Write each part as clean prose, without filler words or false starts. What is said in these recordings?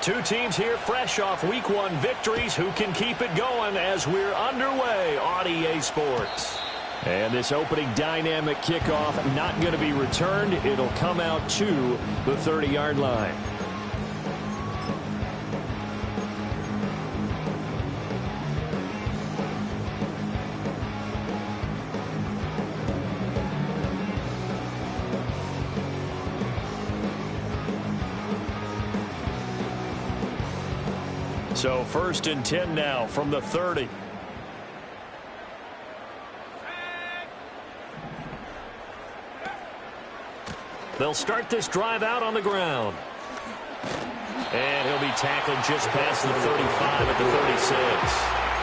Two teams here fresh off Week 1 victories. Who can keep it going as we're underway on EA Sports? And this opening dynamic kickoff not going to be returned. It'll come out to the 30-yard line. So 1st and 10 now from the 30. They'll start this drive out on the ground. And he'll be tackled just past the 35 at the 36.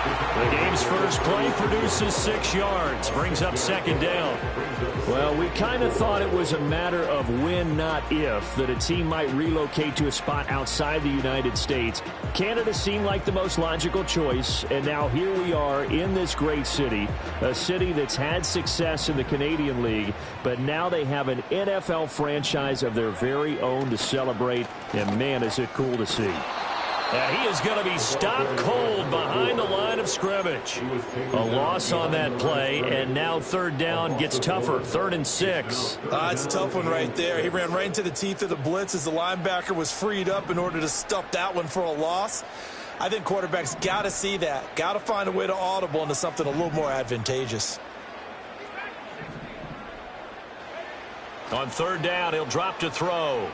The game's first play produces 6 yards, brings up 2nd down. Well, we kind of thought it was a matter of when, not if, that a team might relocate to a spot outside the United States. Canada seemed like the most logical choice, and now here we are in this great city, a city that's had success in the Canadian League, but now they have an NFL franchise of their very own to celebrate, and man, is it cool to see. And he is going to be stopped cold behind the line of scrimmage. A loss on that play, and now 3rd down gets tougher. 3rd and 6. It's a tough one right there. He ran right into the teeth of the blitz as the linebacker was freed up in order to stuff that one for a loss. I think quarterbacks got to see that. Got to find a way to audible into something a little more advantageous. On 3rd down, he'll drop to throw.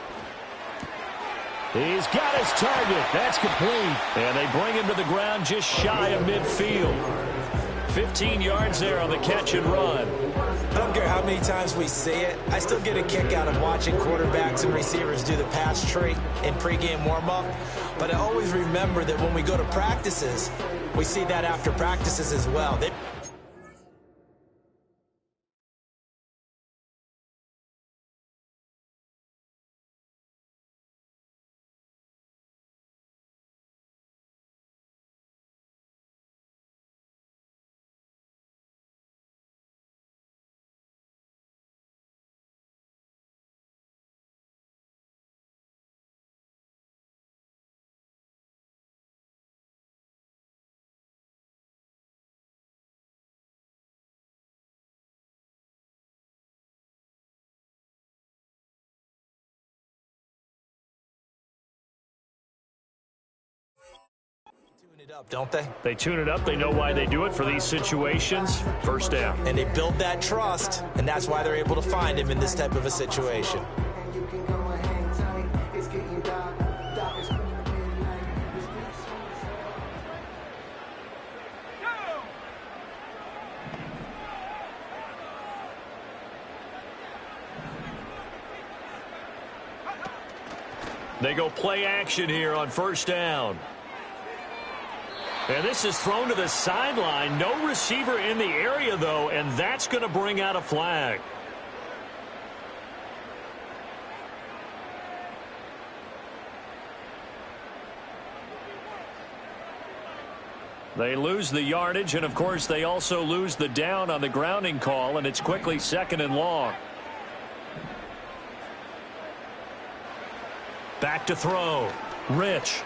He's got his target. That's complete. And they bring him to the ground just shy of midfield. 15 yards there on the catch and run. I don't care how many times we see it. I still get a kick out of watching quarterbacks and receivers do the pass tree in pregame warm-up. But I always remember that when we go to practices, we see that after practices as well. It up, don't they? They tune it up. They know why they do it for these situations. 1st down. And they build that trust, and that's why they're able to find him in this type of a situation. They go play action here on 1st down. And this is thrown to the sideline. No receiver in the area, though, and that's going to bring out a flag. They lose the yardage, and, of course, they also lose the down on the grounding call, and it's quickly 2nd and long. Back to throw. Rich.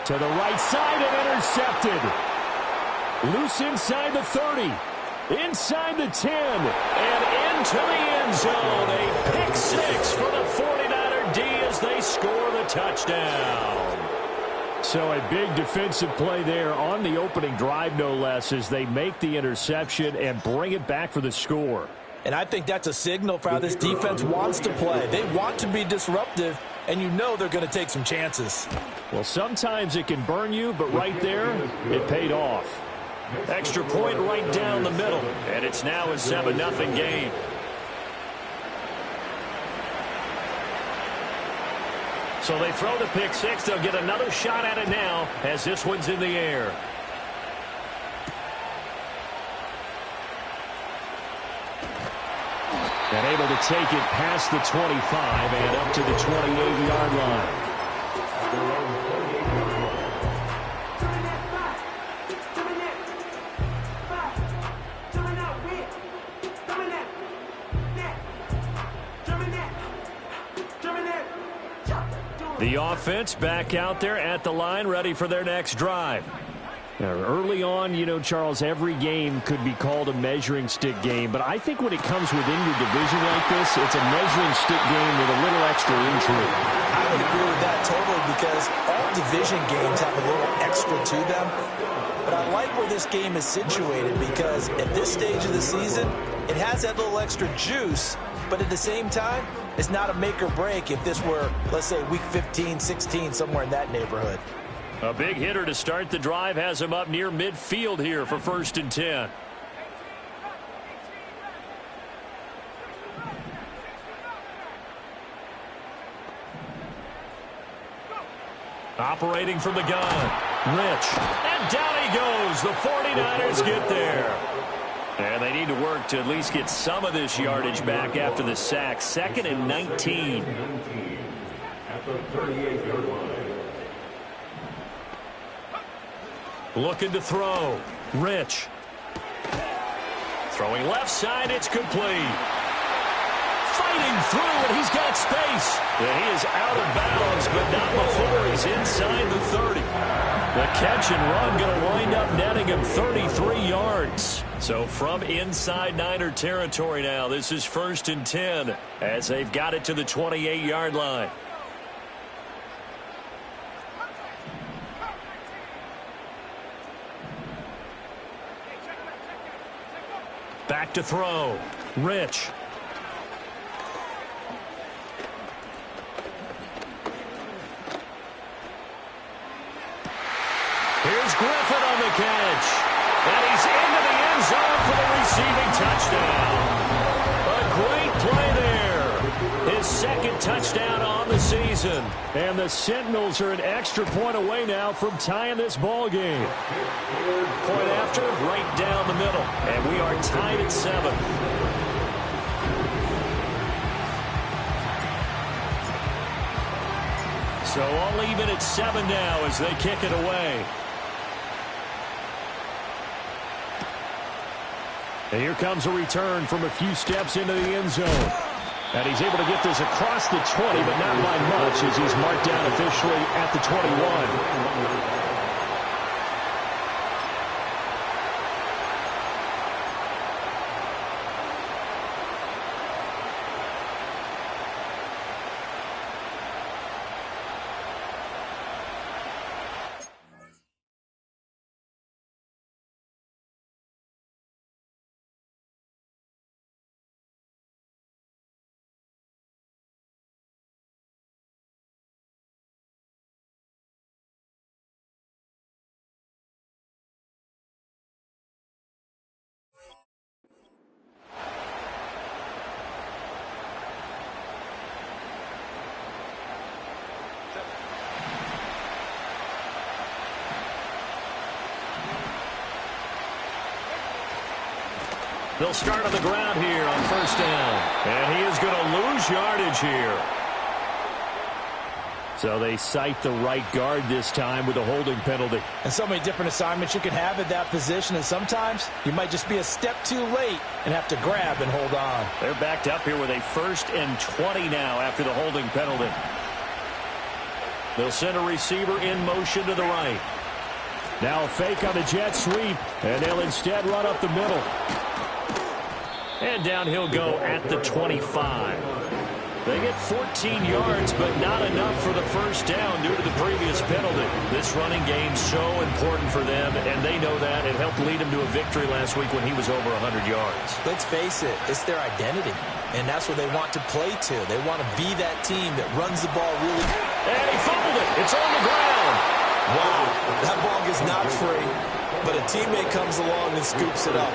To the right side and intercepted. Loose inside the 30. Inside the 10. And into the end zone. A pick 6 for the 49er D as they score the touchdown. So a big defensive play there on the opening drive, no less, as they make the interception and bring it back for the score. And I think that's a signal for how this defense wants to play. They want to be disruptive, and you know they're going to take some chances. Well, sometimes it can burn you, but right there, it paid off. Extra point right down the middle, and it's now a 7-0 game. So they throw the pick 6. They'll get another shot at it now as this one's in the air. And able to take it past the 25 and up to the 28-yard line. The offense back out there at the line, ready for their next drive. Now, early on, you know, Charles, every game could be called a measuring stick game, but I think when it comes within your division like this, it's a measuring stick game with a little extra intrigue. I would agree with that totally because all division games have a little extra to them. But I like where this game is situated because at this stage of the season, it has that little extra juice, but at the same time, it's not a make or break if this were, let's say, week 15, 16, somewhere in that neighborhood. A big hitter to start the drive has him up near midfield here for 1st and 10. Operating from the gun, Rich. And down he goes. The 49ers get there. And they need to work to at least get some of this yardage back after the sack. 2nd and 19. At the 38-yard line. Looking to throw. Rich. Throwing left side. It's complete. Fighting through, and he's got space. And he is out of bounds, but not before he's inside the 30. The catch and run going to wind up netting him 33 yards. So from inside Niner territory now, this is 1st and 10 as they've got it to the 28-yard line. Back to throw. Rich. Here's Griffin on the catch. And he's into the end zone for the receiving touchdown. A great play there. His 2nd touchdown on the season. And the Sentinels are an extra point away now from tying this ball game. Point after, right down the middle. And we are tied at 7. So all even at 7 now as they kick it away. And here comes a return from a few steps into the end zone. And he's able to get this across the 20, but not by much as he's marked down officially at the 21. They'll start on the ground here on 1st down. And he is going to lose yardage here. So they cite the right guard this time with a holding penalty. And so many different assignments you can have at that position, and sometimes you might just be a step too late and have to grab and hold on. They're backed up here with a 1st and 20 now after the holding penalty. They'll send a receiver in motion to the right. Now a fake on the jet sweep, and they'll instead run up the middle. And down he'll go at the 25. They get 14 yards, but not enough for the 1st down due to the previous penalty. This running game so important for them, and they know that. It helped lead them to a victory last week when he was over 100 yards. Let's face it, it's their identity, and that's what they want to play to. They want to be that team that runs the ball really. And he fumbled it. It's on the ground. Wow, that ball gets knocked free, but a teammate comes along and scoops it up.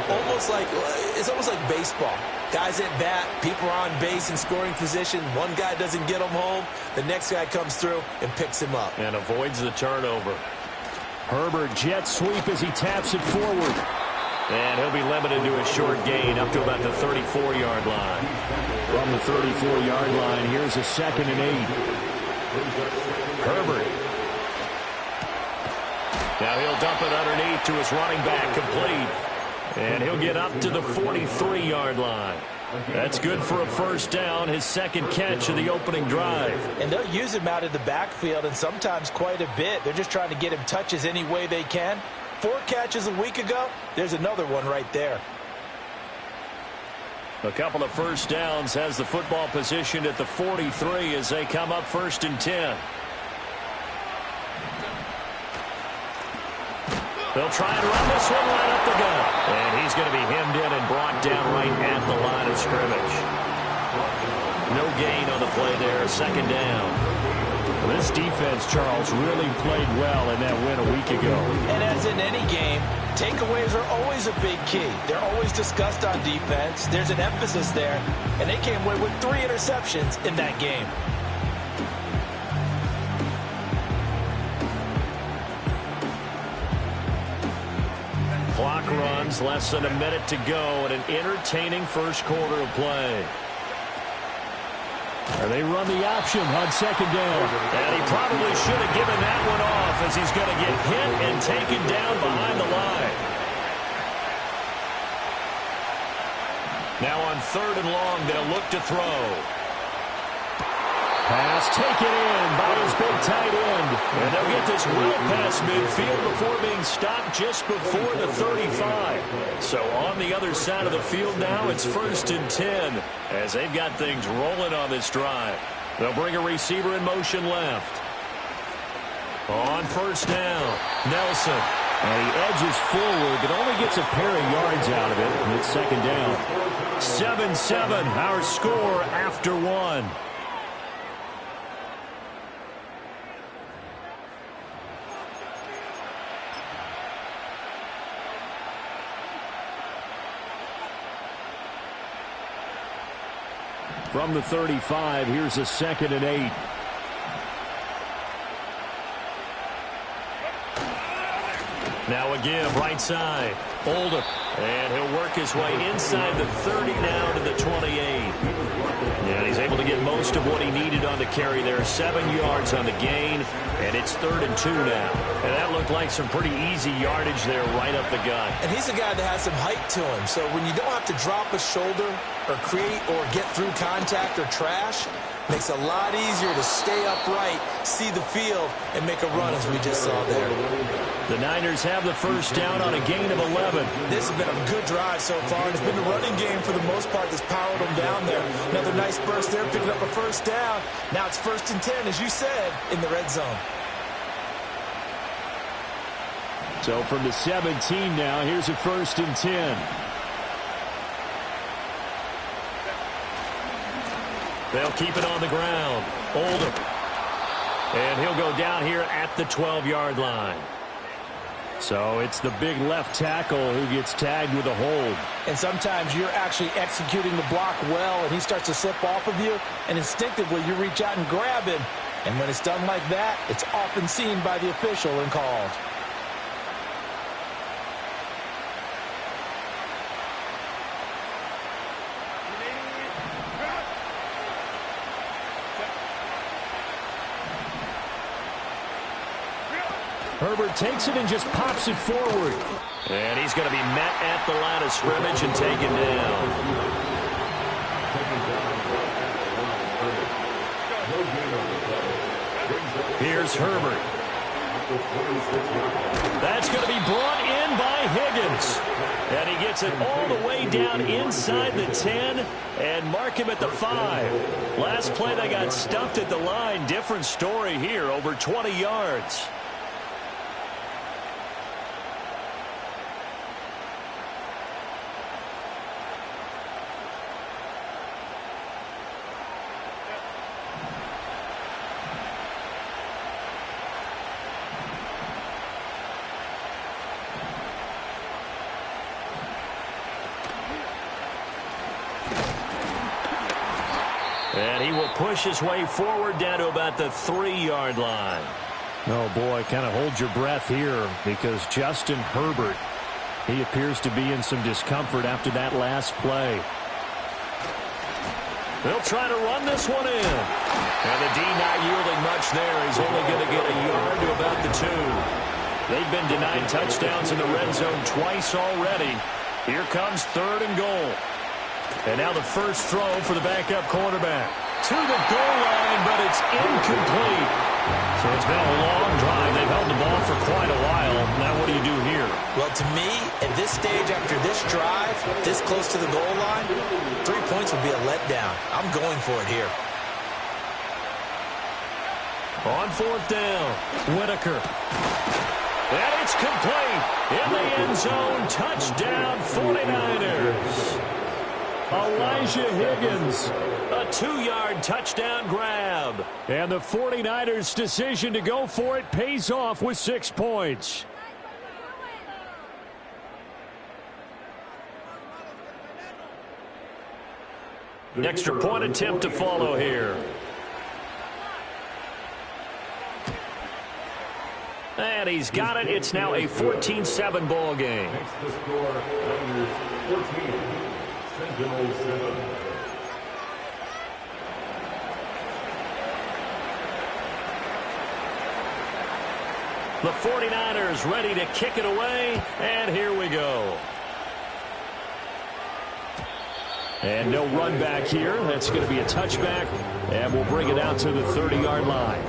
It's almost like baseball. Guys at bat, people are on base in scoring position. One guy doesn't get him home. The next guy comes through and picks him up. And avoids the turnover. Herbert jet sweep as he taps it forward. And he'll be limited to a short gain up to about the 34-yard line. From the 34-yard line, here's a 2nd and 8. Herbert. Now he'll dump it underneath to his running back, complete. And he'll get up to the 43-yard line. That's good for a first down, his second catch of the opening drive. And they'll use him out of the backfield, and sometimes quite a bit. They're just trying to get him touches any way they can. 4 catches a week ago, there's another one right there. A couple of first downs, has the football positioned at the 43 as they come up 1st and 10. They'll try and run this one right up the gut. And he's going to be hemmed in and brought down right at the line of scrimmage. No gain on the play there, 2nd down. Well, this defense, Charles, really played well in that win a week ago. And as in any game, takeaways are always a big key. They're always discussed on defense. There's an emphasis there, and they came away with 3 interceptions in that game. Clock runs, less than a minute to go, and an entertaining first quarter of play. And they run the option on 2nd down. And he probably should have given that one off as he's going to get hit and taken down behind the line. Now on 3rd and long, they'll look to throw. Pass taken in by his big tight end. And they'll get this well past midfield before being stopped just before the 35. So on the other side of the field now, it's 1st and 10 as they've got things rolling on this drive. They'll bring a receiver in motion left. On 1st down, Nelson. And he edges forward, but only gets a pair of yards out of it. And it's 2nd down. 7-7, our score after 1. From the 35, here's a 2nd and 8. Now a give, right side. Oldham. And he'll work his way inside the 30 now to the 28. And he's able to get most of what he needed on the carry there. 7 yards on the gain. And it's 3rd and 2 now. And that looked like some pretty easy yardage there right up the gut. And he's a guy that has some height to him. So when you don't have to drop a shoulder or create or get through contact or trash, makes it a lot easier to stay upright, see the field, and make a run as we just saw there. The Niners have the first down on a gain of 11. This has been a good drive so far. It's been a running game for the most part that's powered them down there. Another nice burst there, picking up a first down. Now it's 1st and 10, as you said, in the red zone. So from the 17 now, here's a 1st and 10. They'll keep it on the ground. Oldham. And he'll go down here at the 12-yard line. So it's the big left tackle who gets tagged with a hold. And sometimes you're actually executing the block well, and he starts to slip off of you, and instinctively you reach out and grab him. And when it's done like that, it's often seen by the official and called. Herbert takes it and just pops it forward. And he's going to be met at the line of scrimmage and taken down. Here's Herbert. That's going to be brought in by Higgins. And he gets it all the way down inside the 10 and mark him at the 5. Last play they got stuffed at the line. Different story here, over 20 yards. And he will push his way forward down to about the 3-yard line. Oh, boy, kind of hold your breath here because Justin Herbert, he appears to be in some discomfort after that last play. They'll try to run this one in. And the D not yielding much there. He's only going to get a yard to about the 2. They've been denied touchdowns in the red zone twice already. Here comes 3rd and goal. And now the first throw for the backup quarterback. To the goal line, but it's incomplete. So it's been a long drive. They've held the ball for quite a while. Now what do you do here? Well, to me, at this stage after this drive, this close to the goal line, 3 points would be a letdown. I'm going for it here. On fourth down, Whitaker. And it's complete. In the end zone, touchdown 49ers. Elijah Higgins, a 2-yard touchdown grab. And the 49ers' decision to go for it pays off with 6 points. An extra point attempt to follow here. And he's got it. It's now a 14-7 ball game. Next to score, Niners 14, Sentinels 7. The 49ers ready to kick it away, and here we go. And no run back here. That's going to be a touchback, and we'll bring it out to the 30-yard line.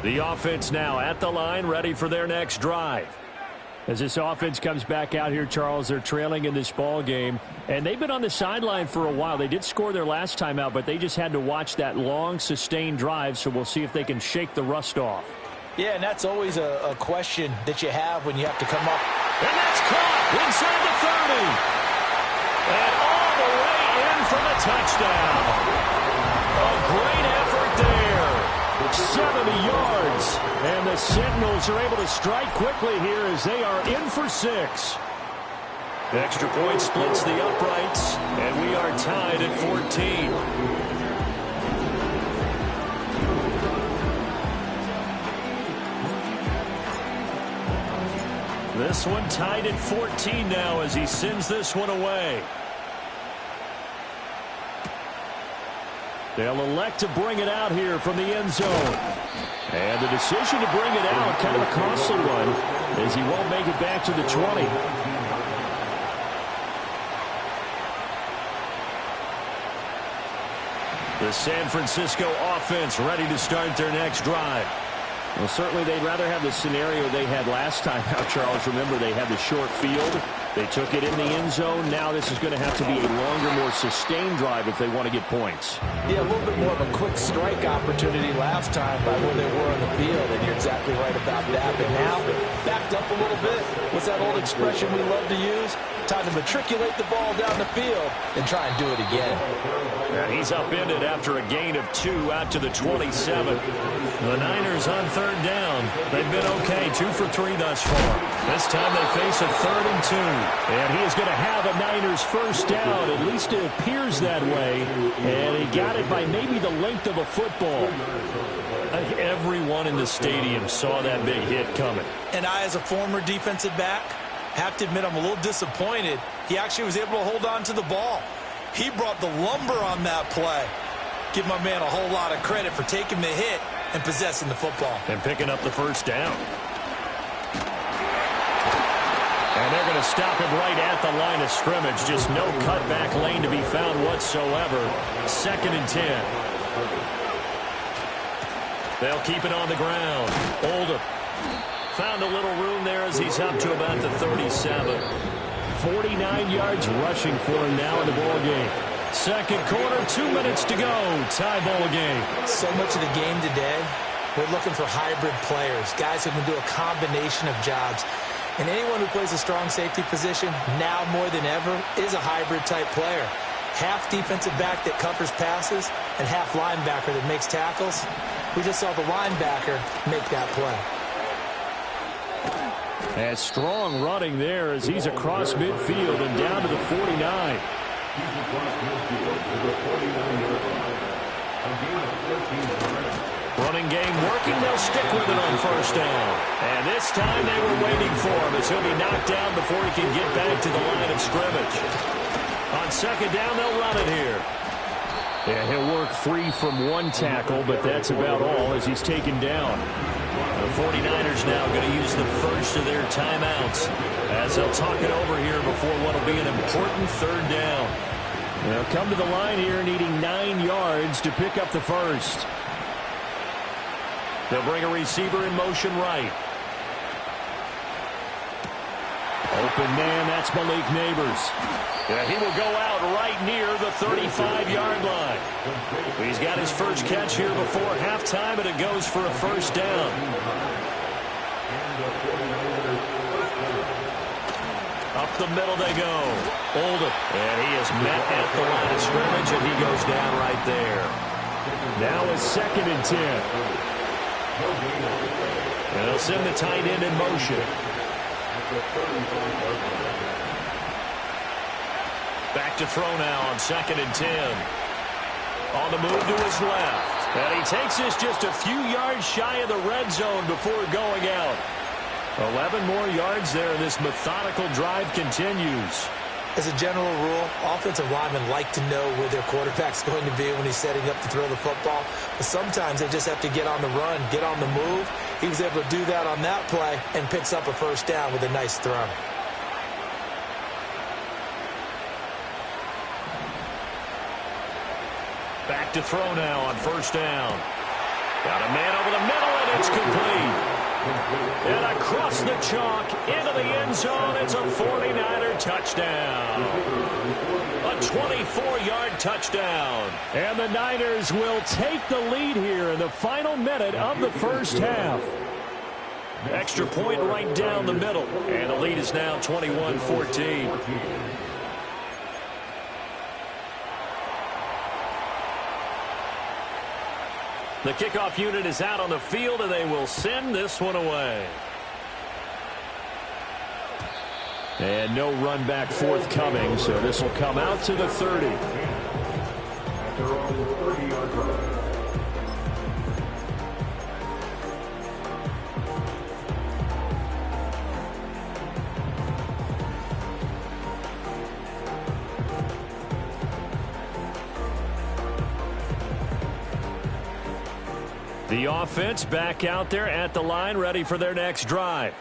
The offense now at the line, ready for their next drive. As this offense comes back out here, Charles, they're trailing in this ball game, and they've been on the sideline for a while. They did score their last time out, but they just had to watch that long, sustained drive, so we'll see if they can shake the rust off. Yeah, and that's always a question that you have when you have to come up. And that's caught inside the 30. And all the way in for the touchdown. A great effort there. 70 yards. And the Sentinels are able to strike quickly here as they are in for 6. Extra point splits the uprights, and we are tied at 14. This one tied at 14 now as he sends this one away. They'll elect to bring it out here from the end zone. And the decision to bring it out, kind of a costly one, as he won't make it back to the 20. The San Francisco offense ready to start their next drive. Well, certainly they'd rather have the scenario they had last time out, Charles. Remember, they had the short field. They took it in the end zone. Now this is going to have to be a longer, more sustained drive if they want to get points. Yeah, a little bit more of a quick strike opportunity last time by where they were on the field, and you're exactly right about that. But now, backed up a little bit. What's that old expression we love to use? Time to matriculate the ball down the field and try and do it again. And he's upended after a gain of 2 out to the 27. The Niners on third down. They've been okay, 2 for 3 thus far. This time they face a 3rd and 2. And he is going to have a Niners first down. At least it appears that way. And he got it by maybe the length of a football. I think everyone in the stadium saw that big hit coming. And I, as a former defensive back, have to admit I'm a little disappointed. He actually was able to hold on to the ball. He brought the lumber on that play. Give my man a whole lot of credit for taking the hit and possessing the football. And picking up the first down. And they're going to stop him right at the line of scrimmage. Just no cutback lane to be found whatsoever. 2nd and 10. They'll keep it on the ground. Oldham found a little room there as he's up to about the 37. 49 yards rushing for him now in the ball game. Second quarter, 2 minutes to go. Tie ball game. So much of the game today, we're looking for hybrid players, guys who can do a combination of jobs. And anyone who plays a strong safety position, now more than ever, is a hybrid-type player. Half defensive back that covers passes and half linebacker that makes tackles. We just saw the linebacker make that play. And strong running there as he's across midfield and down to the 49. He's across midfield to the 49-yard line. A gain of 13 yards. Running game working. They'll stick with it on first down. And this time they were waiting for him as he'll be knocked down before he can get back to the line of scrimmage. On second down, they'll run it here. Yeah, he'll work free from one tackle, but that's about all as he's taken down. The 49ers now going to use the first of their timeouts as they'll talk it over here before what will be an important third down. They'll come to the line here needing 9 yards to pick up the first. They'll bring a receiver in motion right. Open man, that's Malik Neighbors. Yeah, he will go out right near the 35-yard line. He's got his first catch here before halftime, and it goes for a first down. Up the middle they go. Oldham. And he is met at the line of scrimmage, and he goes down right there. Now a 2nd and 10. And they'll send the tight end in motion. Back to throw now on 2nd and 10. On the move to his left. And he takes this just a few yards shy of the red zone before going out. 11 more yards there, and this methodical drive continues. As a general rule, offensive linemen like to know where their quarterback's going to be when he's setting up to throw the football. But sometimes they just have to get on the run, get on the move. He was able to do that on that play and picks up a first down with a nice throw. Back to throw now on first down. Got a man over the middle, and it's complete. And across the chalk into the end zone, it's a 49er touchdown. A 24-yard touchdown. And the Niners will take the lead here in the final minute of the first half. Extra point right down the middle. And the lead is now 21-14. The kickoff unit is out on the field, and they will send this one away. And no run back forthcoming, so this will come out to the 30. The offense back out there at the line, ready for their next drive.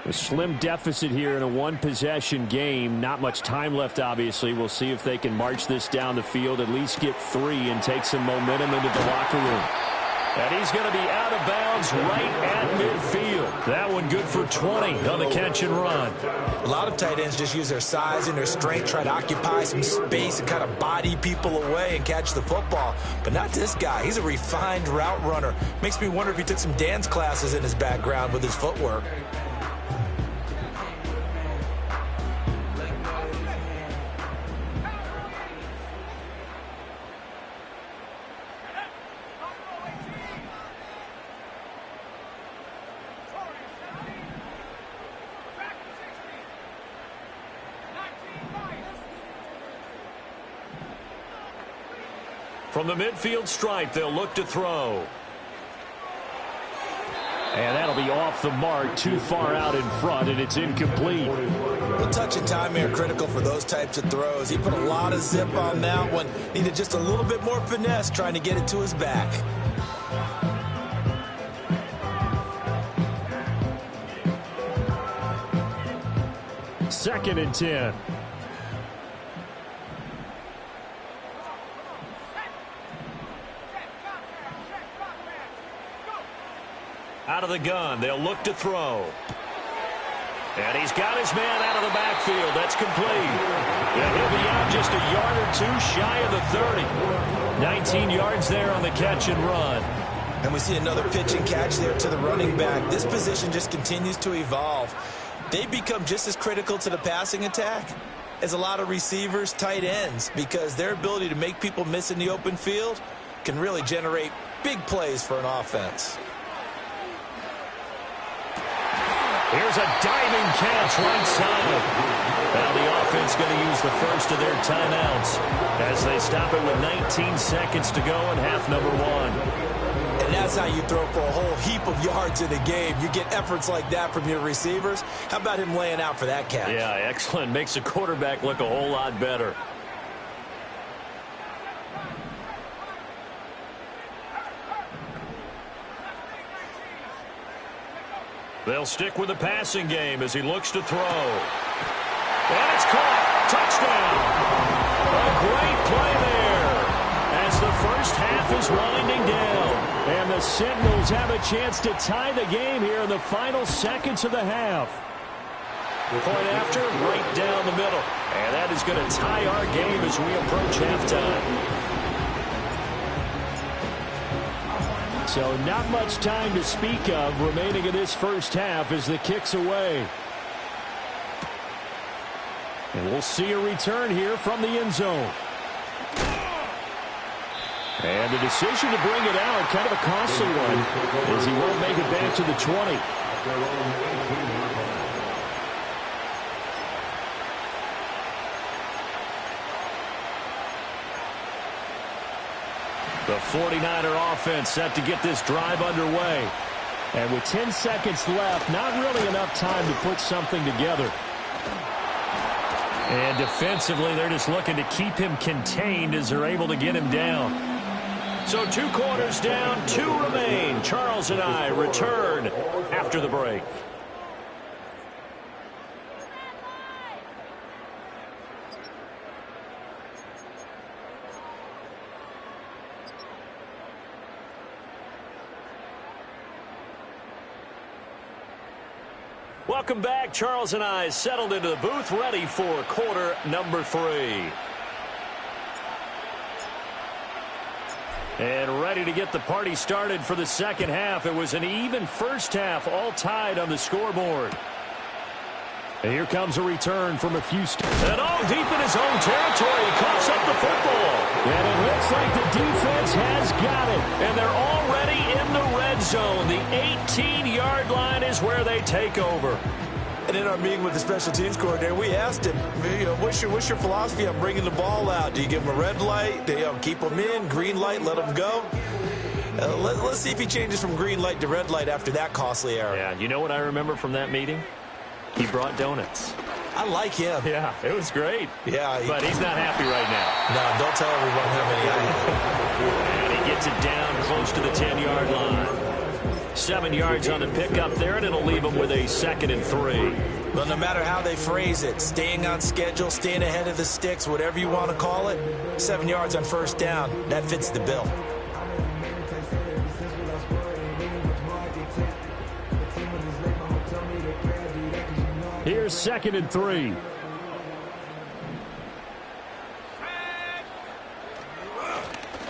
A slim deficit here in a one-possession game. Not much time left, obviously. We'll see if they can march this down the field, at least get 3, and take some momentum into the locker room. And he's going to be out of bounds right at midfield. That one good for 20 on the catch and run. A lot of tight ends just use their size and their strength, try to occupy some space and kind of body people away and catch the football. But not this guy. He's a refined route runner. Makes me wonder if he took some dance classes in his background with his footwork. From the midfield stripe, they'll look to throw. And that'll be off the mark, too far out in front, and it's incomplete. The touch and time are critical for those types of throws. He put a lot of zip on that one. Needed just a little bit more finesse trying to get it to his back. Second and 10. Out of the gun, they'll look to throw. And he's got his man out of the backfield. That's complete. And he'll be out just a yard or two shy of the 30. 19 yards there on the catch and run. And we see another pitch and catch there to the running back. This position just continues to evolve. They become just as critical to the passing attack as a lot of receivers, tight ends, because their ability to make people miss in the open field can really generate big plays for an offense. Here's a diving catch right side. Now the offense going to use the first of their timeouts as they stop it with 19 seconds to go in half number 1. And that's how you throw for a whole heap of yards in a game. You get efforts like that from your receivers. How about him laying out for that catch? Yeah, excellent. Makes the quarterback look a whole lot better. They'll stick with the passing game as he looks to throw. And it's caught. Touchdown. A great play there as the first half is winding down. And the Sentinels have a chance to tie the game here in the final seconds of the half. Point after, right down the middle. And that is going to tie our game as we approach halftime. So not much time to speak of remaining in this first half as the kick's away. And we'll see a return here from the end zone. And the decision to bring it out, kind of a costly one, as he won't make it back to the 20. The 49er offense set to get this drive underway. And with 10 seconds left, not really enough time to put something together. And defensively, they're just looking to keep him contained as they're able to get him down. So 2 quarters down, 2 remain. Charles and I return after the break. Welcome back. Charles and I settled into the booth, ready for quarter number 3. And ready to get the party started for the second half. It was an even first half, all tied on the scoreboard. And here comes a return from a few steps. And deep in his own territory, he coughs up the football. And it looks like the defense has got it. And they're already in the red zone. The 18-yard line is where they take over. And in our meeting with the special teams coordinator, we asked him, what's your philosophy on bringing the ball out? Do you give him a red light? Do you keep him in? Green light, let him go? Let's see if he changes from green light to red light after that costly error. Yeah, you know what I remember from that meeting? He brought donuts. I like him. Yeah, it was great. Yeah. But he's not happy right now. No, don't tell everyone how many I have. And he gets it down close to the 10-yard line. 7 yards on the pickup there, and it'll leave him with a 2nd and 3. Well, no matter how they phrase it, staying on schedule, staying ahead of the sticks, whatever you want to call it, 7 yards on first down, that fits the bill. Here's 2nd and 3.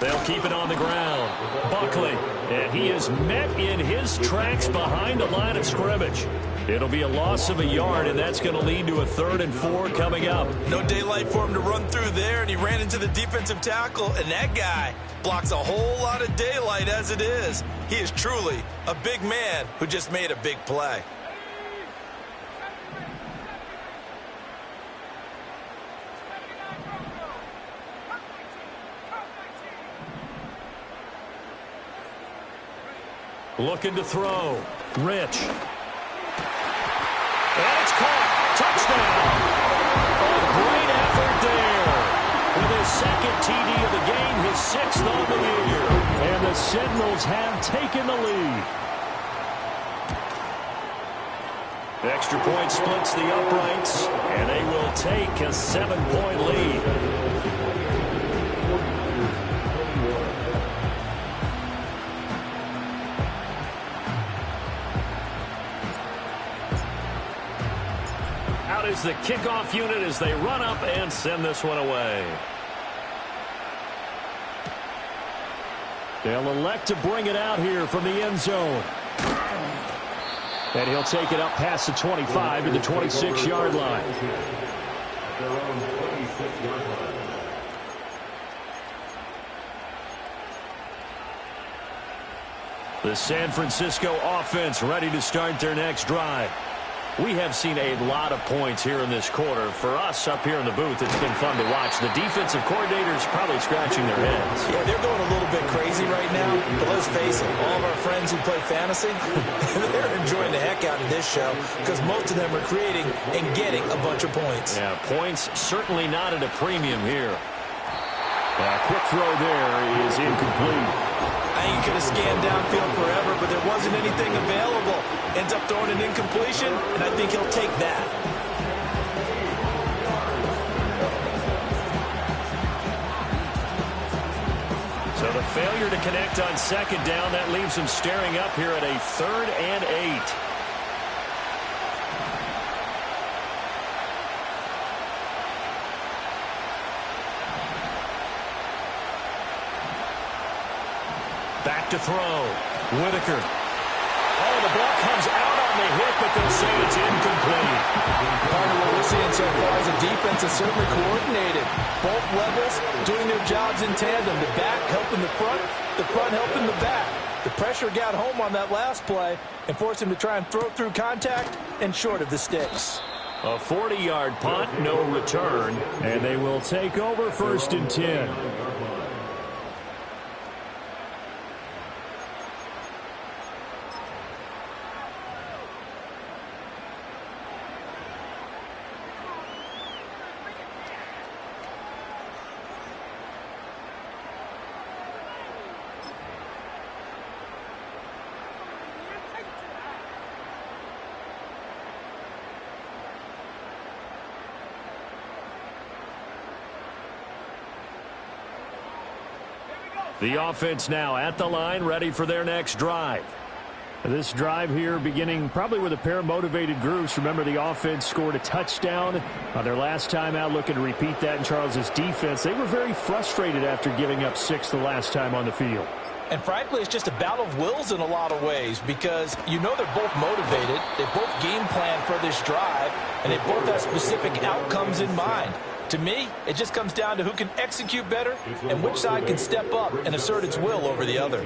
They'll keep it on the ground. Buckley, and he is met in his tracks behind the line of scrimmage. It'll be a loss of a yard, and that's going to lead to a 3rd and 4 coming up. No daylight for him to run through there, and he ran into the defensive tackle, and that guy blocks a whole lot of daylight as it is. He is truly a big man who just made a big play. Looking to throw. Rich. And it's caught. Touchdown. A great effort there. With his 2nd TD of the game, his 6th on the year. And the Sentinels have taken the lead. The extra point splits the uprights, and they will take a 7-point lead. Is the kickoff unit as they run up and send this one away. They'll elect to bring it out here from the end zone. And he'll take it up past the 25 to the 26-yard line. The San Francisco offense ready to start their next drive. We have seen a lot of points here in this quarter. For us up here in the booth, it's been fun to watch. The defensive coordinators probably scratching their heads. Yeah, they're going a little bit crazy right now. But let's face it, all of our friends who play fantasy, they're enjoying the heck out of this show because most of them are creating and getting a bunch of points. Yeah, points certainly not at a premium here. Quick throw there is incomplete. I think you could have scanned downfield forever, but there wasn't anything available. ends up throwing an incompletion, and I think he'll take that. So the failure to connect on second down, that leaves him staring up here at a 3rd and 8. Back to throw. Whitaker. Oh, the ball comes out on the hit, but they'll say it's incomplete. Part of what we're seeing so far is the defense is certainly coordinated. Both levels doing their jobs in tandem. The back helping the front helping the back. The pressure got home on that last play and forced him to try and throw through contact and short of the sticks. A 40-yard punt, no return, and they will take over 1st and 10. The offense now at the line, ready for their next drive. This drive here beginning probably with a pair of motivated groups. Remember, the offense scored a touchdown on their last time out, looking to repeat that in Charles's defense. They were very frustrated after giving up 6 the last time on the field. And frankly, it's just a battle of wills in a lot of ways because you know they're both motivated. They both game plan for this drive, and they both have specific outcomes in mind. To me, it just comes down to who can execute better and which side can step up and assert its will over the other.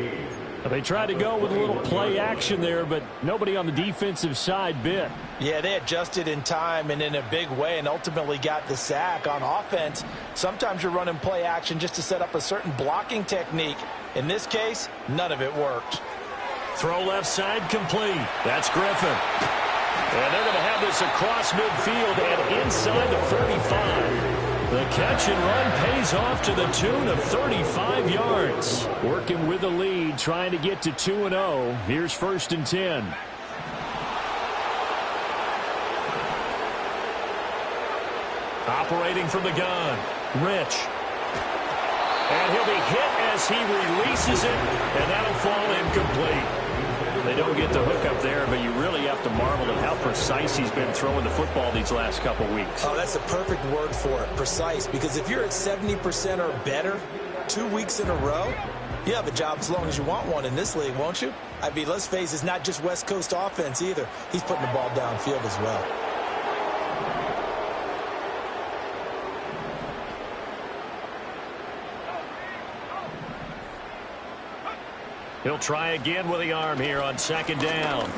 They tried to go with a little play action there, but nobody on the defensive side bit. Yeah, they adjusted in time and in a big way and ultimately got the sack. On offense, sometimes you're running play action just to set up a certain blocking technique. In this case, none of it worked. Throw left side complete. That's Griffin. And they're going to have this across midfield and inside the 35. The catch and run pays off to the tune of 35 yards. Working with the lead, trying to get to 2-0. Here's 1st and 10. Operating from the gun, Rich. And he'll be hit as he releases it, and that'll fall incomplete. They don't get the hook up there, but you really have to marvel at how precise he's been throwing the football these last couple weeks. Oh, that's the perfect word for it, precise, because if you're at 70% or better 2 weeks in a row, you have a job as long as you want one in this league, won't you? I mean, let's face it, it's not just West Coast offense either. He's putting the ball downfield as well. He'll try again with the arm here on 2nd down.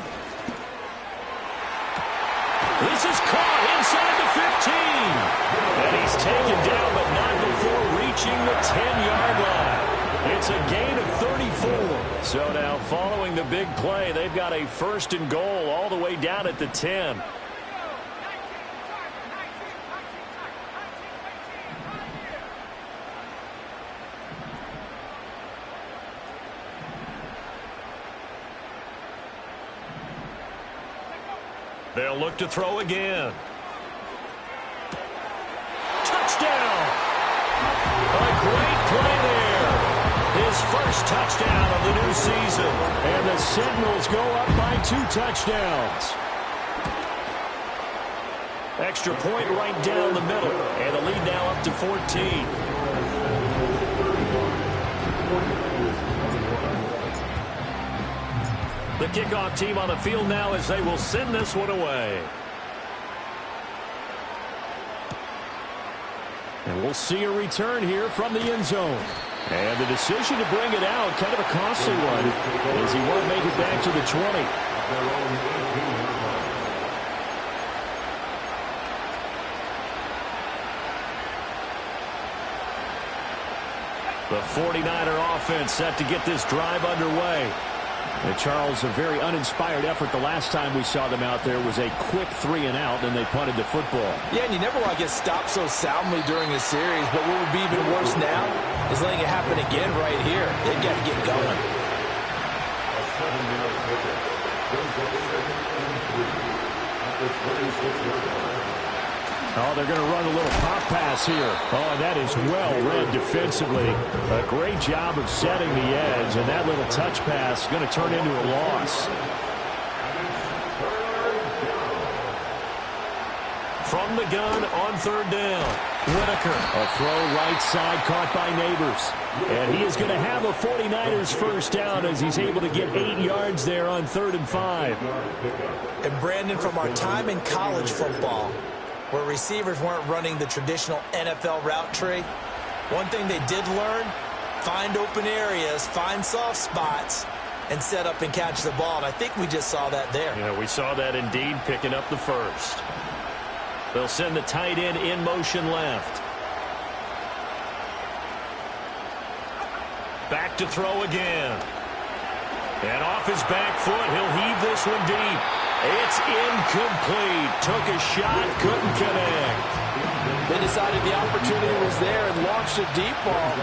This is caught inside the 15. And he's taken down, but not before reaching the 10-yard line. It's a gain of 34. So now following the big play, they've got a 1st and goal all the way down at the 10. They'll look to throw again. Touchdown! A great play there. His first touchdown of the new season. And the Sentinels go up by 2 touchdowns. Extra point right down the middle. And the lead now up to 14. The kickoff team on the field now as they will send this one away. And we'll see a return here from the end zone. And the decision to bring it out, kind of a costly one, as he won't make it back to the 20. The 49er offense set to get this drive underway. And Charles, a very uninspired effort the last time we saw them out there was a quick 3-and-out, and they punted the football. Yeah, and you never want to get stopped so soundly during the series, but what would be even worse now is letting it happen again right here. They've got to get going. Oh, they're going to run a little pop pass here. Oh, and that is well read defensively. A great job of setting the edge, and that little touch pass is going to turn into a loss. From the gun on third down, Whitaker. A throw right side caught by Neighbors. And he is going to have a 49ers first down as he's able to get 8 yards there on 3rd and 5. And Brandon, from our time in college football, where receivers weren't running the traditional NFL route tree, one thing they did learn, find open areas, find soft spots, and set up and catch the ball. And I think we just saw that there. Yeah, we saw that indeed, picking up the first. They'll send the tight end in motion left. Back to throw again. And off his back foot, he'll heave this one deep. It's incomplete. Took a shot, couldn't connect. They decided the opportunity was there and launched a deep ball,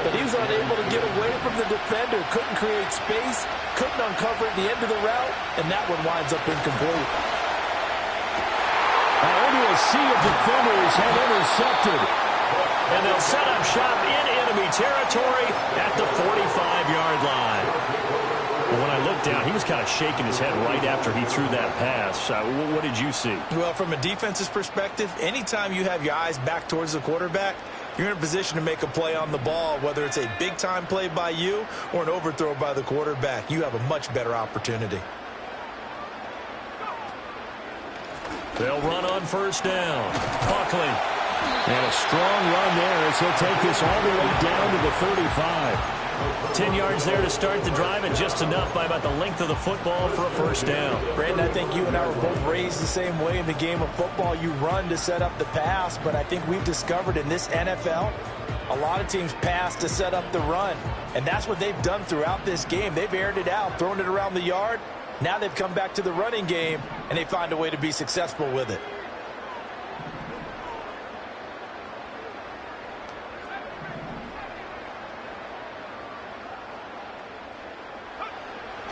but he was unable to get away from the defender. Couldn't create space, couldn't uncover at the end of the route, and that one winds up incomplete. Into a sea of defenders and intercepted. And they'll set up shop in enemy territory at the 45-yard line. When I looked down, he was kind of shaking his head right after he threw that pass. What did you see? Well, from a defense's perspective, anytime you have your eyes back towards the quarterback, you're in a position to make a play on the ball, whether it's a big-time play by you or an overthrow by the quarterback. You have a much better opportunity. They'll run on first down. Buckley. And a strong run there as he'll take this all the way down to the 35. 10 yards there to start the drive, and just enough by about the length of the football for a first down. Brandon, I think you and I were both raised the same way in the game of football. You run to set up the pass, but I think we've discovered in this NFL, a lot of teams pass to set up the run. And that's what they've done throughout this game. They've aired it out, thrown it around the yard. Now they've come back to the running game, and they find a way to be successful with it.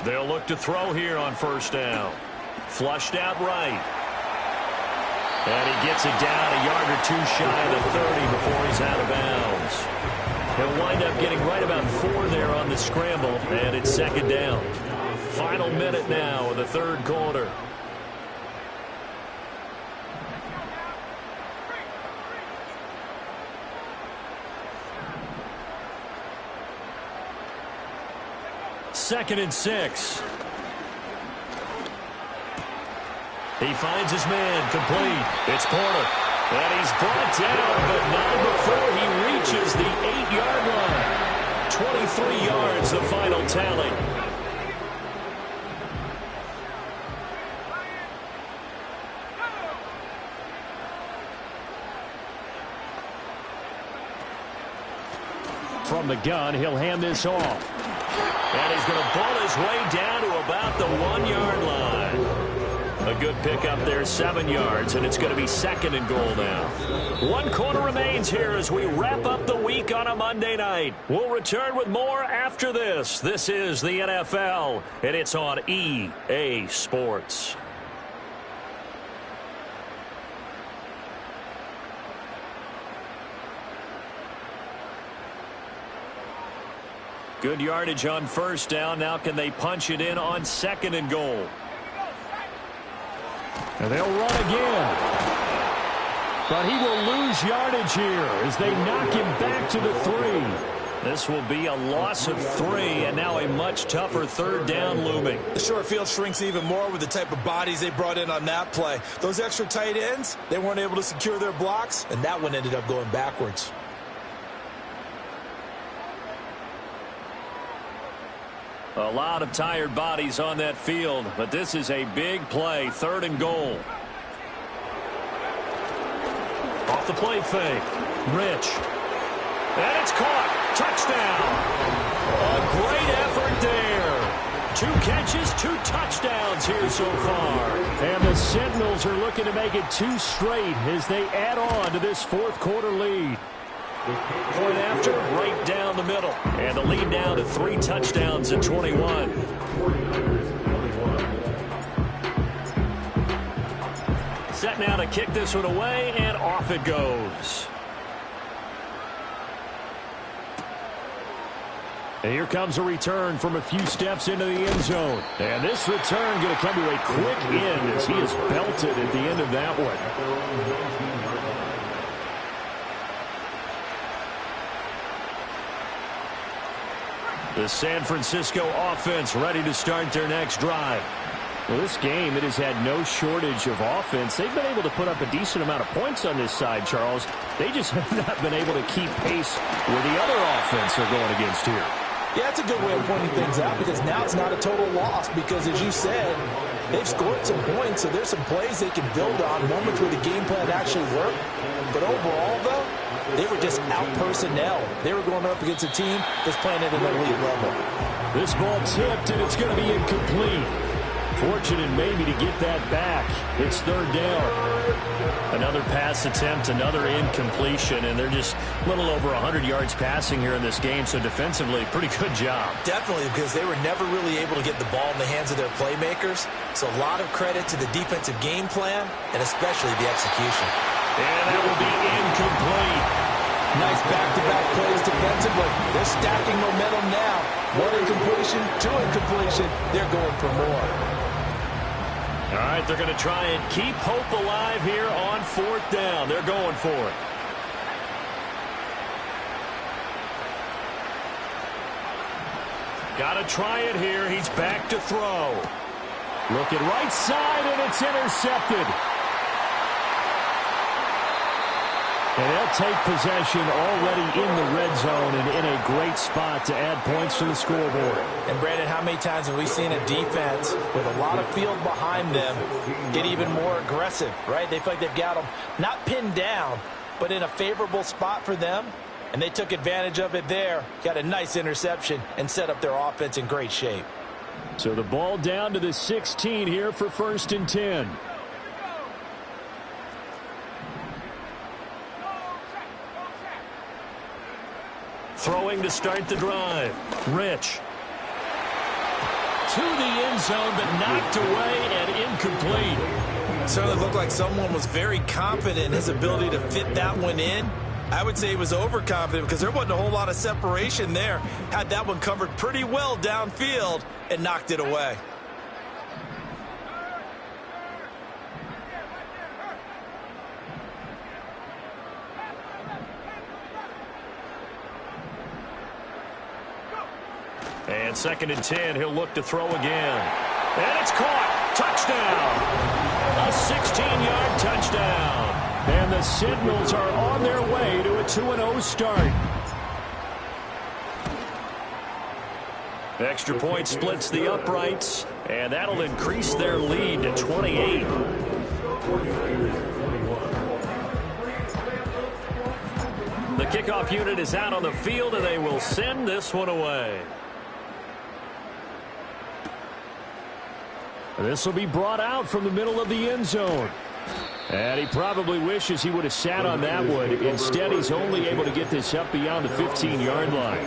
They'll look to throw here on first down. Flushed out right. And he gets it down a yard or two shy of the 30 before he's out of bounds. He'll wind up getting right about 4 there on the scramble, and it's second down. Final minute now of the third quarter. Second and 6. He finds his man complete. It's Porter. And he's brought down, but not before he reaches the 8-yard line. 23 yards, the final tally. From the gun, he'll hand this off. And he's going to pull his way down to about the 1-yard line. A good pickup there, 7 yards, and it's going to be second and goal now. 1 quarter remains here as we wrap up the week on a Monday night. We'll return with more after this. This is the NFL, and it's on EA Sports. Good yardage on first down. Now can they punch it in on second and goal? And they'll run again. But he will lose yardage here as they knock him back to the 3. This will be a loss of 3, and now a much tougher third down looming. The short field shrinks even more with the type of bodies they brought in on that play. Those extra tight ends, they weren't able to secure their blocks, and that one ended up going backwards. A lot of tired bodies on that field, but this is a big play, third and goal. Off the play fake, Rich. And it's caught. Touchdown. A great effort there. 2 catches, 2 touchdowns here so far. And the Sentinels are looking to make it 2 straight as they add on to this fourth quarter lead. Point after, right down the middle. And the lead now to 3 touchdowns at 21. Set now to kick this one away, and off it goes. And here comes a return from a few steps into the end zone. And this return going to come to a quick end as he is belted at the end of that one. The San Francisco offense ready to start their next drive. Well, this game, it has had no shortage of offense. They've been able to put up a decent amount of points on this side, Charles. They just have not been able to keep pace where the other offense are going against here. Yeah, that's a good way of pointing things out because now it's not a total loss because, as you said, they've scored some points, so there's some plays they can build on, moments where the game plan actually worked. But overall, though, they were just out-personnel. They were going up against a team that's playing at an elite level. This ball tipped, and it's going to be incomplete. Fortunate maybe to get that back. It's third down. Another pass attempt, another incompletion, and they're just a little over 100 yards passing here in this game, so defensively, pretty good job. Definitely, because they were never really able to get the ball in the hands of their playmakers. So a lot of credit to the defensive game plan, and especially the execution. And that will be incomplete. Nice back-to-back plays defensively. They're stacking momentum now. One incompletion, two incompletion. They're going for more. All right, they're going to try and keep hope alive here on fourth down. They're going for it. Got to try it here. He's back to throw. Looking right side, and it's intercepted. And they'll take possession already in the red zone and in a great spot to add points to the scoreboard. And, Brandon, how many times have we seen a defense with a lot of field behind them get even more aggressive, right? They feel like they've got them not pinned down, but in a favorable spot for them, and they took advantage of it there, got a nice interception, and set up their offense in great shape. So the ball down to the 16 here for 1st and 10. Throwing to start the drive. Rich. To the end zone, but knocked away and incomplete. Certainly looked like someone was very confident in his ability to fit that one in. I would say he was overconfident because there wasn't a whole lot of separation there. Had that one covered pretty well downfield and knocked it away. And 2nd and 10, he'll look to throw again. And it's caught. Touchdown. A 16-yard touchdown. And the Sentinels are on their way to a 2-0 start. Extra point splits the uprights, and that'll increase their lead to 28. The kickoff unit is out on the field, and they will send this one away. This will be brought out from the middle of the end zone. And he probably wishes he would have sat on that one. Instead, he's only able to get this up beyond the 15-yard line.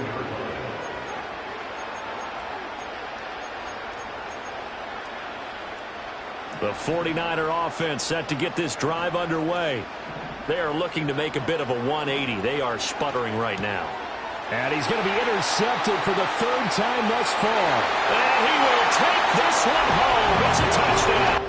The 49er offense set to get this drive underway. They are looking to make a bit of a 180. They are sputtering right now. And he's going to be intercepted for the 3rd time thus far. And he will take this one home. It's a touchdown.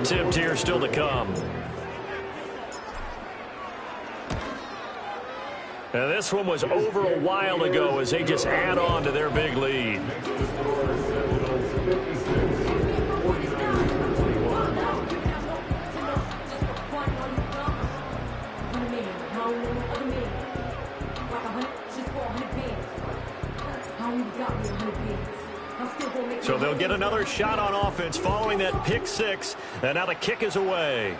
attempt here still to come. And this one was over a while ago as they just add on to their big lead. So they'll get another shot on offense following that pick six, and now the kick is away.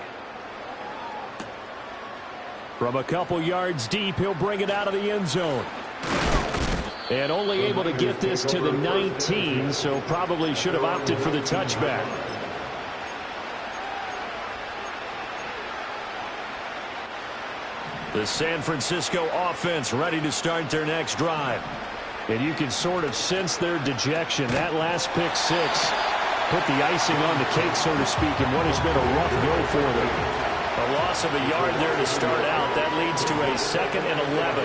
From a couple yards deep, he'll bring it out of the end zone. And only able to get this to the 19, so probably should have opted for the touchback. The San Francisco offense ready to start their next drive. And you can sort of sense their dejection. That last pick six put the icing on the cake, so to speak, in what has been a rough go for them. A loss of a yard there to start out. That leads to a 2nd and 11.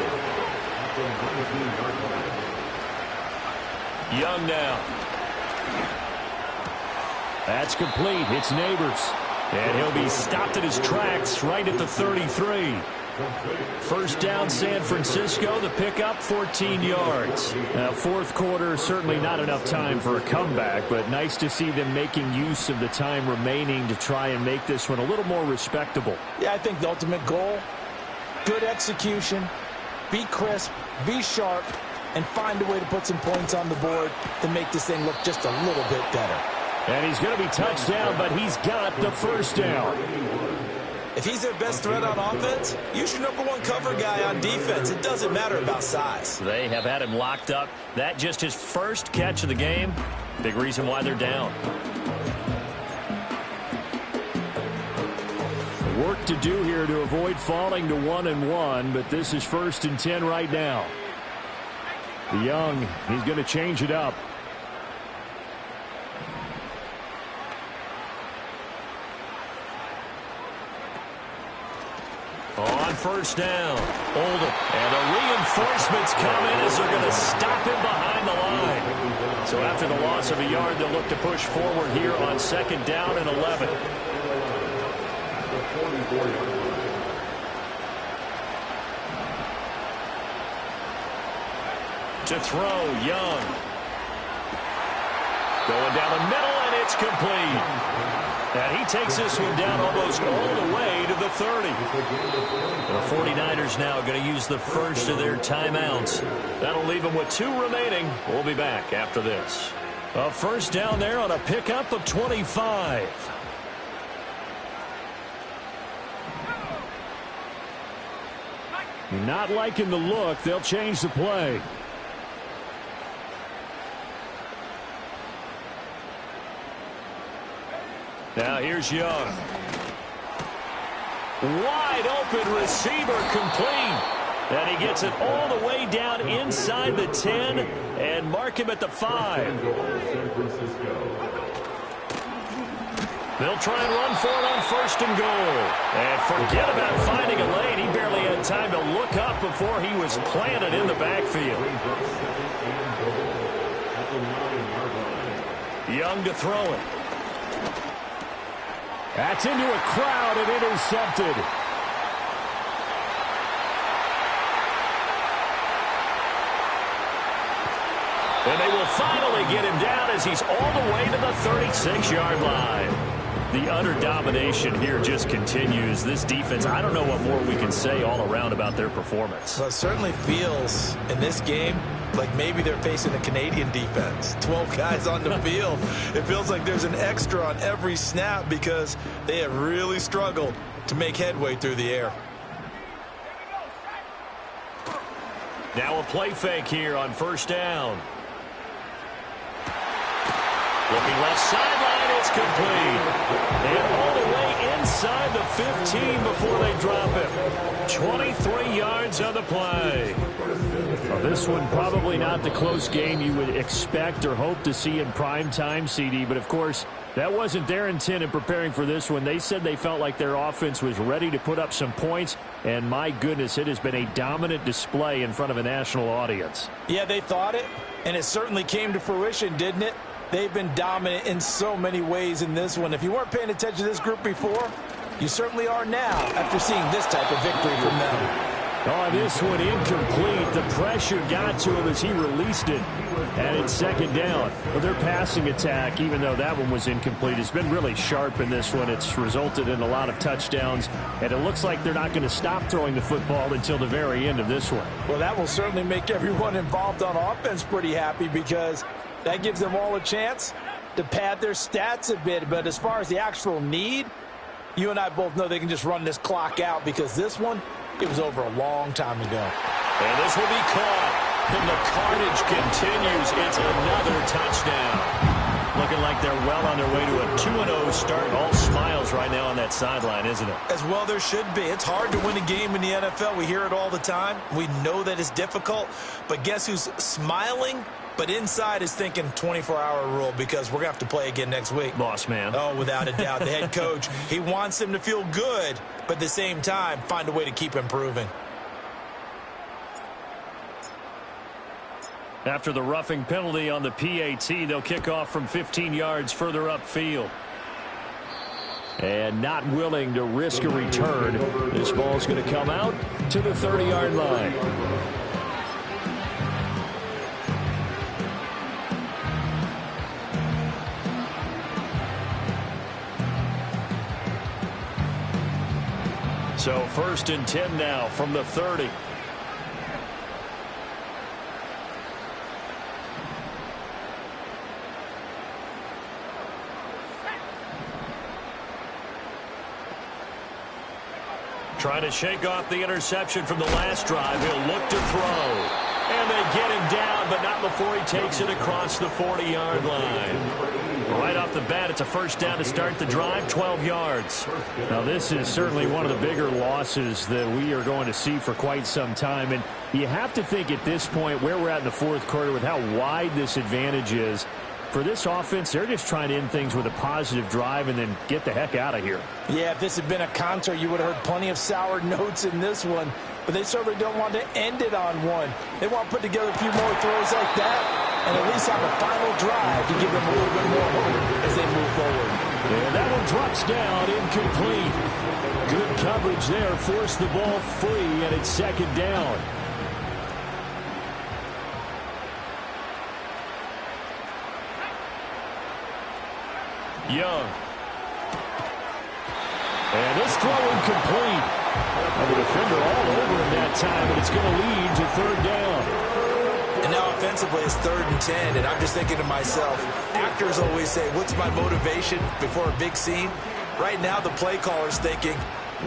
Young now. That's complete. It's Neighbors. And he'll be stopped at his tracks right at the 33. First down, San Francisco. The pickup, 14 yards. Now, fourth quarter, certainly not enough time for a comeback, but nice to see them making use of the time remaining to try and make this one a little more respectable. Yeah, I think the ultimate goal, good execution, be crisp, be sharp, and find a way to put some points on the board to make this thing look just a little bit better. And he's going to be touched down, but he's got the first down. If he's their best threat on offense, use your #1 cover guy on defense. It doesn't matter about size. They have had him locked up. That just his first catch of the game. Big reason why they're down. Work to do here to avoid falling to 1-1, but this is 1st and 10 right now. Young, he's going to change it up. On first down, Oldham. And the reinforcements come in as they're going to stop him behind the line. So after the loss of a yard, they'll look to push forward here on 2nd down and 11. To throw, Young. Going down the middle, and it's complete. And he takes this one down almost all the way to the 30. The 49ers now going to use the first of their timeouts. That'll leave them with 2 remaining. We'll be back after this. A first down there on a pickup of 25. Not liking the look. They'll change the play. Now here's Young. Wide open receiver complete. And he gets it all the way down inside the 10 and mark him at the 5. They'll try and run for it on 1st and goal. And forget about finding a lane. He barely had time to look up before he was planted in the backfield. Young to throw it. That's into a crowd and intercepted. And they will finally get him down as he's all the way to the 36-yard line. The utter domination here just continues. This defense, I don't know what more we can say all around about their performance. Well, it certainly feels in this game like maybe they're facing a Canadian defense. 12 guys on the field. It feels like there's an extra on every snap because they have really struggled to make headway through the air. Now a play fake here on 1st down. Looking left sideline, it's complete. And all the way inside the 15 before they drop him. 23 yards on the play. Well, this one probably not the close game you would expect or hope to see in prime time, CD. But, of course, that wasn't their intent in preparing for this one. They said they felt like their offense was ready to put up some points. And, my goodness, it has been a dominant display in front of a national audience. Yeah, they thought it, and it certainly came to fruition, didn't it? They've been dominant in so many ways in this one. If you weren't paying attention to this group before, you certainly are now after seeing this type of victory from them. Oh, this one incomplete. The pressure got to him as he released it. And it's second down. Well, their passing attack, even though that one was incomplete, has been really sharp in this one. It's resulted in a lot of touchdowns. And it looks like they're not going to stop throwing the football until the very end of this one. Well, that will certainly make everyone involved on offense pretty happy because that gives them all a chance to pad their stats a bit. But as far as the actual need, you and I both know they can just run this clock out because this one, it was over a long time ago. And this will be caught. And the carnage continues. It's another touchdown. Looking like they're well on their way to a 2-0 start. All smiles right now on that sideline, isn't it? As well there should be. It's hard to win a game in the NFL. We hear it all the time. We know that it's difficult. But guess who's smiling? But inside is thinking 24-hour rule because we're going to have to play again next week. Boss man. Oh, without a doubt. The head coach, he wants them to feel good, but at the same time, find a way to keep improving. After the roughing penalty on the PAT, they'll kick off from 15 yards further upfield. And not willing to risk a return. This ball's going to come out to the 30-yard line. So 1st and 10 now from the 30. Trying to shake off the interception from the last drive. He'll look to throw. And they get him down, but not before he takes it across the 40-yard line. Right off the bat, it's a first down to start the drive, 12 yards. Now, this is certainly one of the bigger losses that we are going to see for quite some time. And you have to think at this point where we're at in the fourth quarter with how wide this advantage is. For this offense, they're just trying to end things with a positive drive and then get the heck out of here. Yeah, if this had been a concert, you would have heard plenty of sour notes in this one. But they certainly don't want to end it on one. They want to put together a few more throws like that and at least have a final drive to give them a little bit more hope as they move forward. And that one drops down, incomplete. Good coverage there, forced the ball free, and it's second down. Young. And this throw incomplete. And the defender all over him that time, and it's going to lead to third down. And now offensively it's 3rd and 10, and I'm just thinking to myself, actors always say, what's my motivation before a big scene? Right now the play caller's thinking,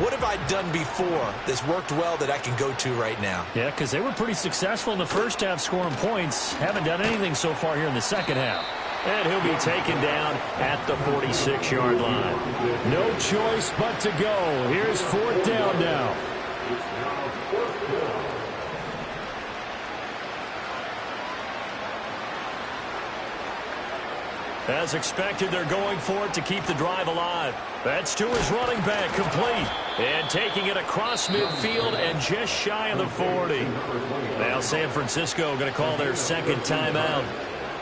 what have I done before that's worked well that I can go to right now? Yeah, because they were pretty successful in the first half scoring points. Haven't done anything so far here in the second half. And he'll be taken down at the 46-yard line. No choice but to go. Here's 4th down now. As expected, they're going for it to keep the drive alive. That's to his running back, complete. And taking it across midfield and just shy of the 40. Now San Francisco going to call their second timeout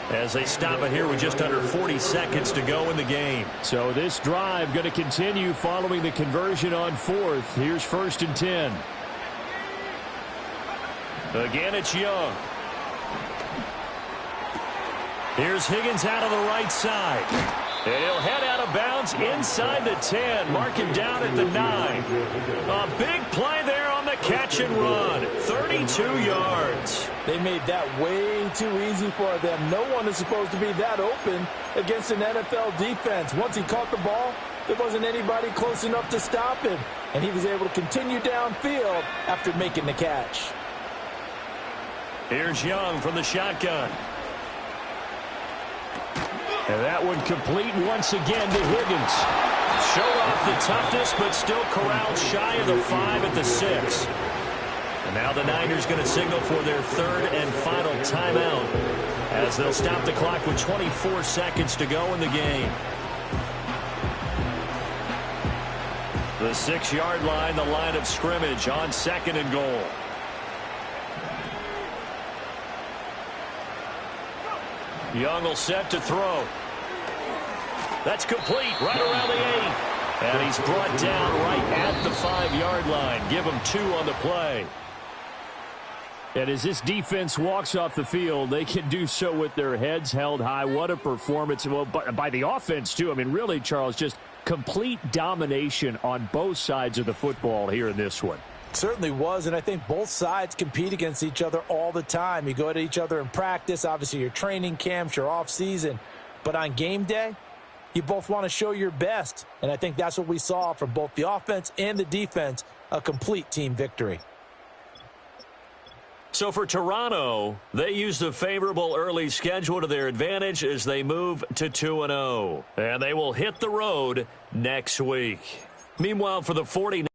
as they stop it here with just under 40 seconds to go in the game. So this drive going to continue following the conversion on 4th. Here's 1st and 10. Again, it's Young. Here's Higgins out of the right side. And he'll head out of bounds inside the 10. Mark him down at the 9. A big play there on the catch and run. 32 yards. They made that way too easy for them. No one is supposed to be that open against an NFL defense. Once he caught the ball, there wasn't anybody close enough to stop him. And he was able to continue downfield after making the catch. Here's Young from the shotgun. And that one complete once again to Higgins. Showed off the toughness, but still corralled shy of the 5 at the 6. And now the Niners going to signal for their 3rd and final timeout as they'll stop the clock with 24 seconds to go in the game. The 6-yard line, the line of scrimmage on 2nd and goal. Young will set to throw. That's complete right around the 8. And he's brought down right at the 5-yard line. Give him 2 on the play. And as this defense walks off the field, they can do so with their heads held high. What a performance. Well, by the offense, too. I mean, really, Charles, just complete domination on both sides of the football here in this one. Certainly was, and I think both sides compete against each other all the time. You go at each other in practice, obviously your training camps, your off-season. But on game day, you both want to show your best. And I think that's what we saw from both the offense and the defense, a complete team victory. So for Toronto, they used a favorable early schedule to their advantage as they move to 2-0. And they will hit the road next week. Meanwhile, for the 49ers,